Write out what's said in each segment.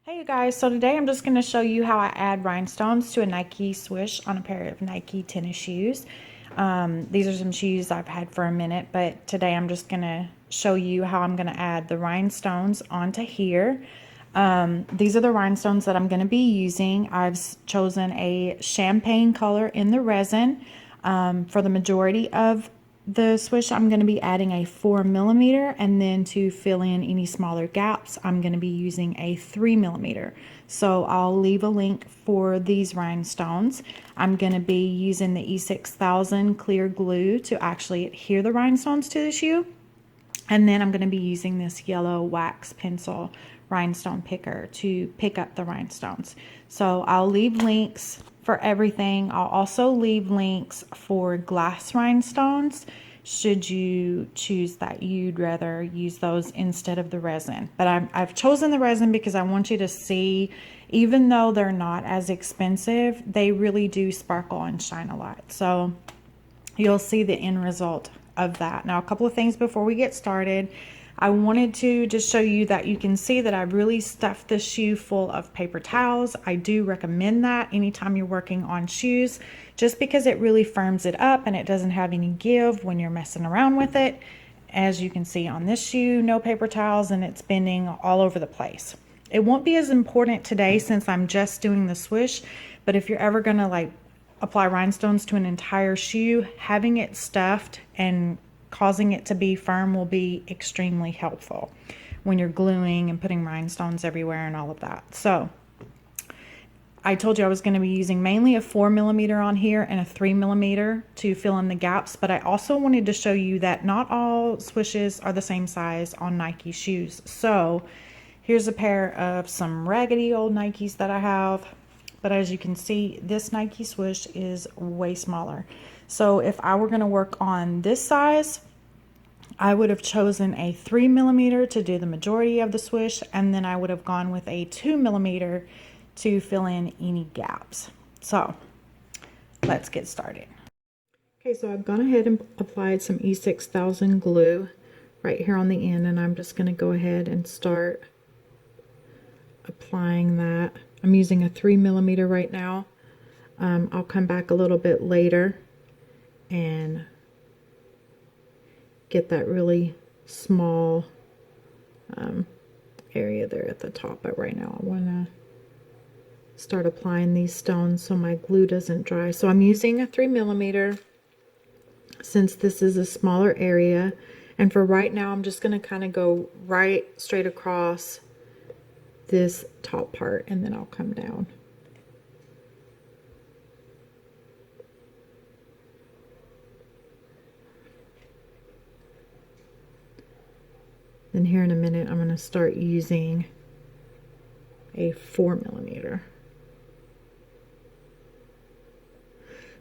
Hey you guys, so today I'm just going to show you how I add rhinestones to a Nike swoosh on a pair of Nike tennis shoes. These are some shoes I've had for a minute, but today I'm just going to show you how I'm going to add the rhinestones onto here. These are the rhinestones that I'm going to be using. I've chosen a champagne color in the resin. For the majority of the swoosh, I'm going to be adding a 4mm, and then to fill in any smaller gaps, I'm going to be using a 3mm. So I'll leave a link for these rhinestones. I'm going to be using the E6000 clear glue to actually adhere the rhinestones to the shoe. And then I'm going to be using this yellow wax pencil rhinestone picker to pick up the rhinestones. So I'll leave links for everything. I'll also leave links for glass rhinestones should you choose that you'd rather use those instead of the resin. But I've chosen the resin because I want you to see, even though they're not as expensive, they really do sparkle and shine a lot. So you'll see the end result of that. Now, a couple of things before we get started. I wanted to just show you that you can see that I've really stuffed the shoe full of paper towels. I do recommend that anytime you're working on shoes, just because it really firms it up and it doesn't have any give when you're messing around with it. As you can see on this shoe, no paper towels, and it's bending all over the place. It won't be as important today since I'm just doing the swoosh, but if you're ever gonna like apply rhinestones to an entire shoe, having it stuffed and causing it to be firm will be extremely helpful when you're gluing and putting rhinestones everywhere and all of that. So I told you I was going to be using mainly a 4mm on here and a 3mm to fill in the gaps, but I also wanted to show you that not all swooshes are the same size on Nike shoes. So here's a pair of some raggedy old Nikes that I have. But as you can see, this Nike swoosh is way smaller. So if I were going to work on this size, I would have chosen a 3mm to do the majority of the swoosh, and then I would have gone with a 2mm to fill in any gaps. So let's get started. Okay, so I've gone ahead and applied some E6000 glue right here on the end, and I'm just going to go ahead and start applying that. I'm using a 3mm right now. I'll come back a little bit later and get that really small area there at the top. But right now I want to start applying these stones so my glue doesn't dry. So I'm using a 3mm since this is a smaller area. And for right now, I'm just going to kind of go right straight across this top part, and then I'll come down. Then here in a minute, I'm going to start using a 4mm.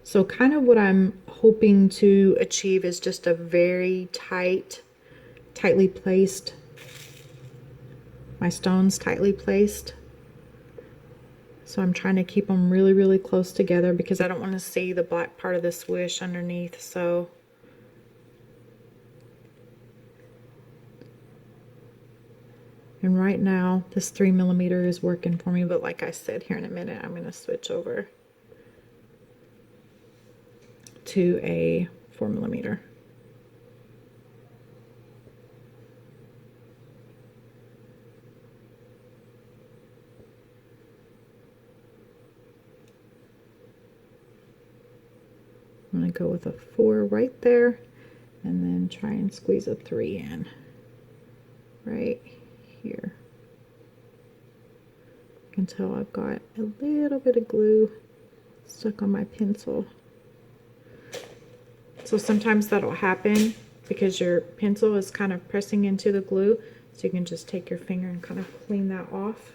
So kind of what I'm hoping to achieve is just a very tightly placed, my stones tightly placed. So I'm trying to keep them really, really close together because I don't want to see the black part of the swoosh underneath. So and right now this 3mm is working for me, but like I said, here in a minute I'm going to switch over to a 4mm. I'm going to go with a 4 right there and then try and squeeze a 3 in right here. You can tell I've got a little bit of glue stuck on my pencil. So sometimes that'll happen because your pencil is kind of pressing into the glue. So you can just take your finger and kind of clean that off.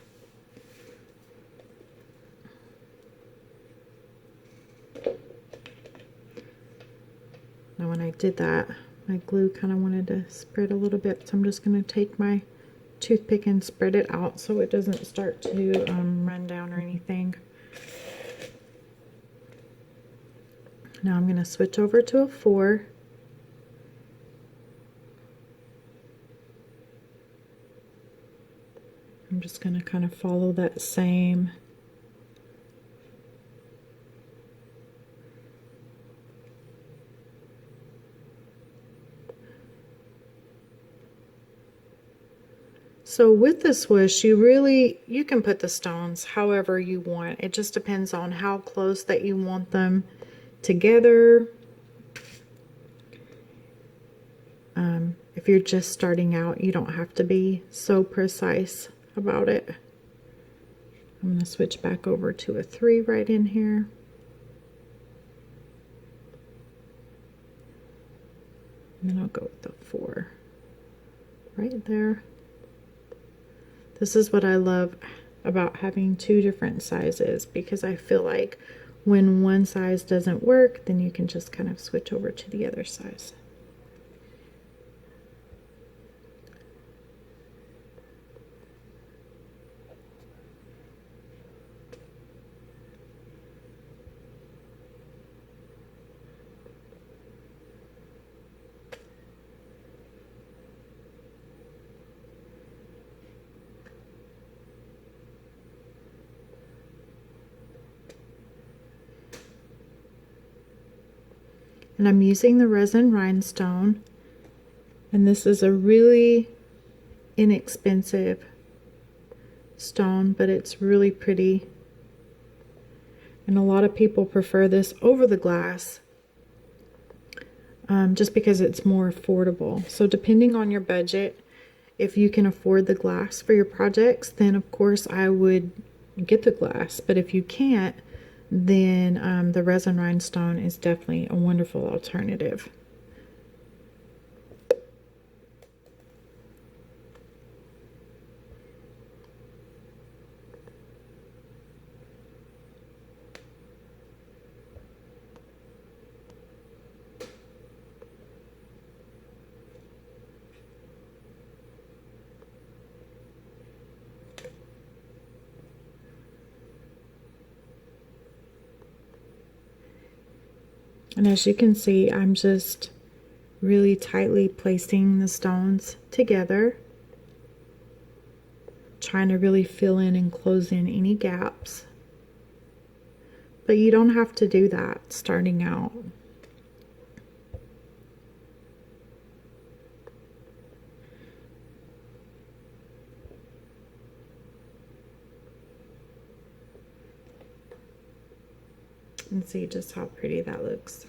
Now when I did that, my glue kind of wanted to spread a little bit, so I'm just going to take my toothpick and spread it out so it doesn't start to run down or anything. Now I'm going to switch over to a 4. I'm I'm just going to kind of follow that same So with the swoosh, you can put the stones however you want. It just depends on how close that you want them together. If you're just starting out, you don't have to be so precise about it. I'm going to switch back over to a 3 right in here. And then I'll go with the 4 right there. This is what I love about having 2 different sizes, because I feel like when one size doesn't work, then you can just kind of switch over to the other size. And I'm using the resin rhinestone, and this is a really inexpensive stone, but it's really pretty, and a lot of people prefer this over the glass just because it's more affordable. So depending on your budget, if you can afford the glass for your projects, then of course I would get the glass, but if you can't, then the resin rhinestone is definitely a wonderful alternative. And as you can see, I'm just really tightly placing the stones together, trying to really fill in and close in any gaps. But you don't have to do that starting out. And see just how pretty that looks.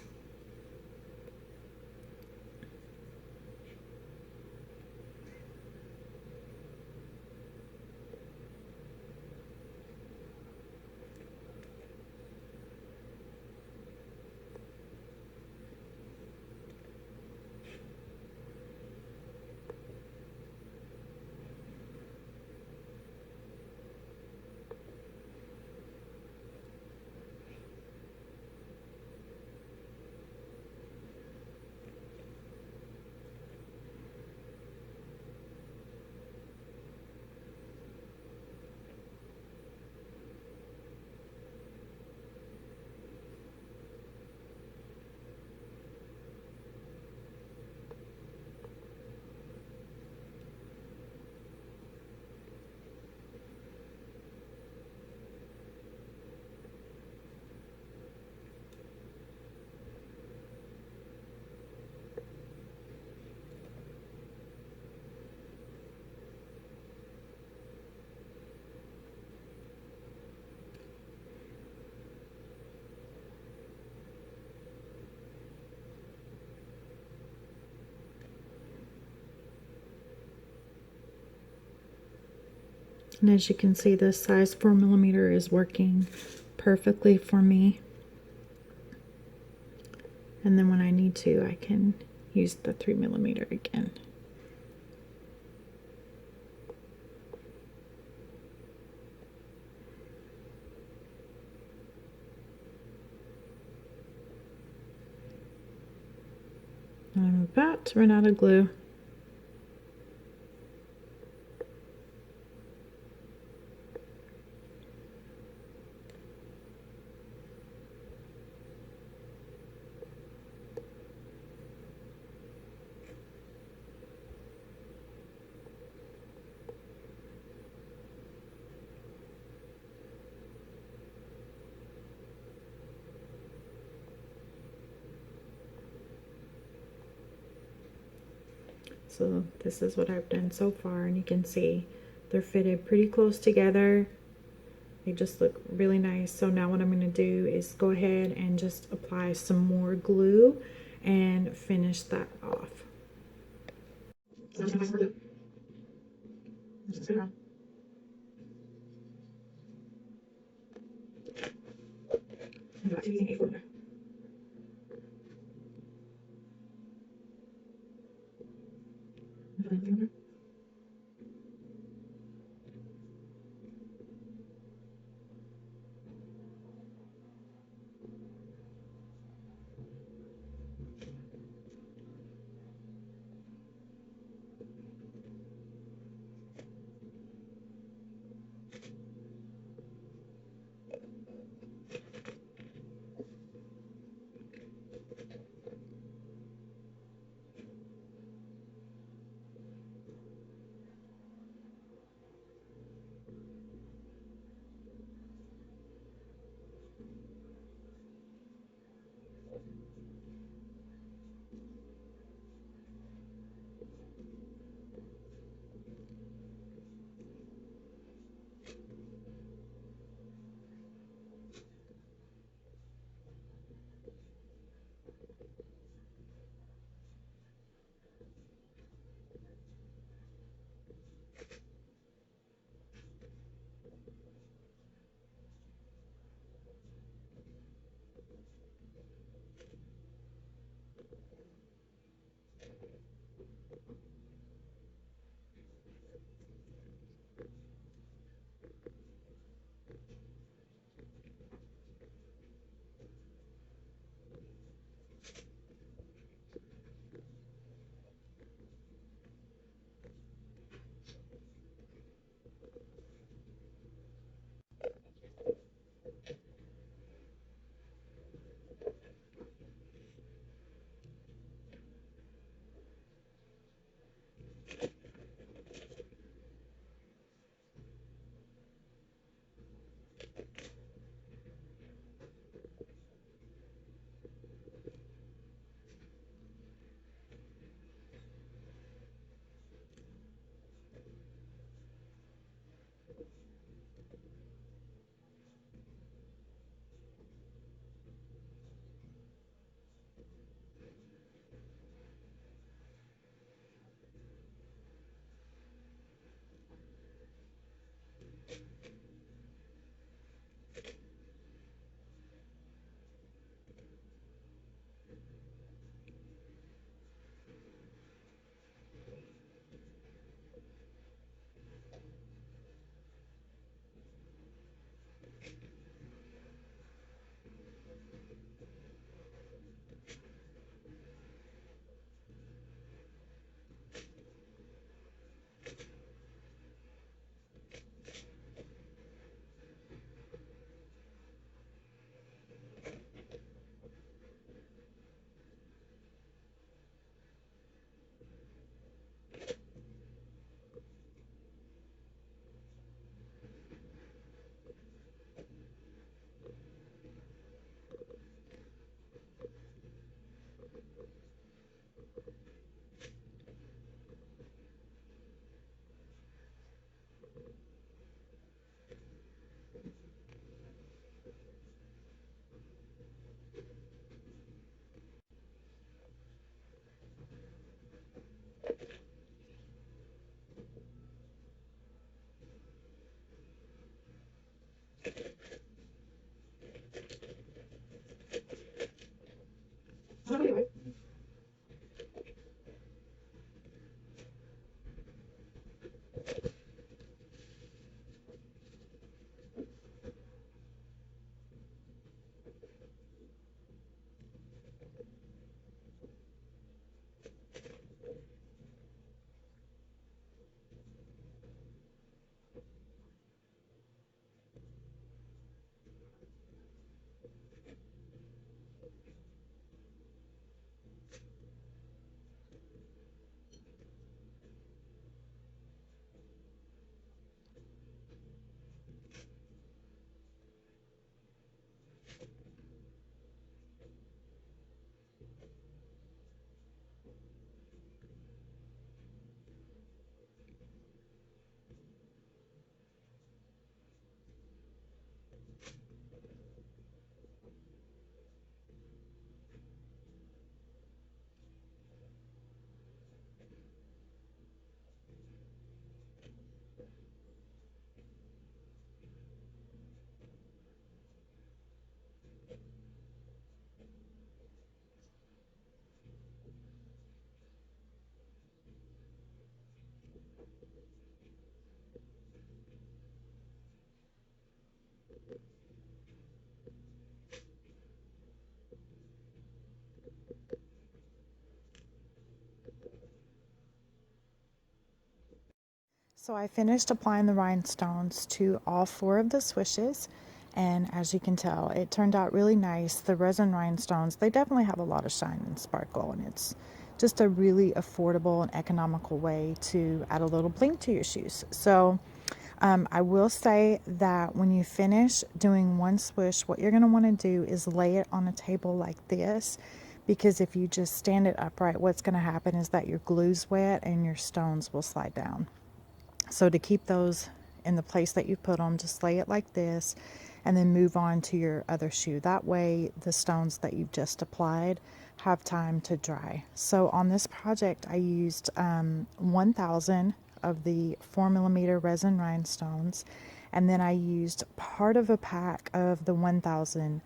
And as you can see, this size 4mm is working perfectly for me. And then when I need to, I can use the 3mm again. I'm about to run out of glue. So this is what I've done so far, and you can see they're fitted pretty close together. They just look really nice. So now what I'm going to do is go ahead and just apply some more glue and finish that off. So I finished applying the rhinestones to all 4 of the swishes, and as you can tell, it turned out really nice. The resin rhinestones, they definitely have a lot of shine and sparkle, and it's just a really affordable and economical way to add a little bling to your shoes. So I will say that when you finish doing one swish, what you're going to want to do is lay it on a table like this, because if you just stand it upright, what's going to happen is that your glue's wet and your stones will slide down. So to keep those in the place that you put them, just lay it like this and then move on to your other shoe. That way the stones that you've just applied have time to dry. So on this project I used 1,000 of the 4mm resin rhinestones, and then I used part of a pack of the 1,000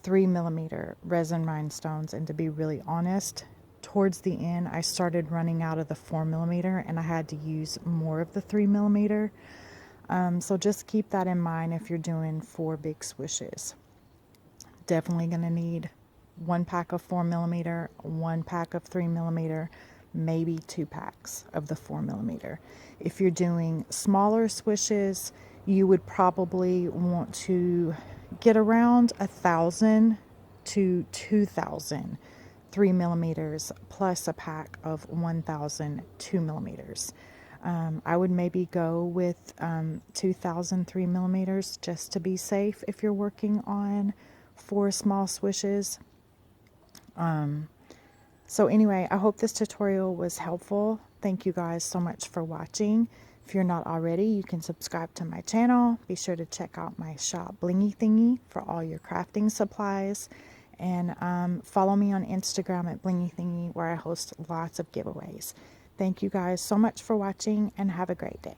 3mm resin rhinestones. And to be really honest, towards the end I started running out of the 4mm and I had to use more of the 3mm. So just keep that in mind if you're doing 4 big swishes. Definitely going to need 1 pack of 4mm, 1 pack of 3mm, maybe 2 packs of the 4mm. If you're doing smaller swishes, you would probably want to get around 1,000 to 2,000 3mm plus a pack of 1,000 2mm. I would maybe go with 2,000 3mm just to be safe if you're working on 4 small swishes. So anyway, I hope this tutorial was helpful. Thank you guys so much for watching. If you're not already, you can subscribe to my channel. Be sure to check out my shop Blingee Thingee for all your crafting supplies. And follow me on Instagram at Blingee Thingee, where I host lots of giveaways. Thank you guys so much for watching, and have a great day.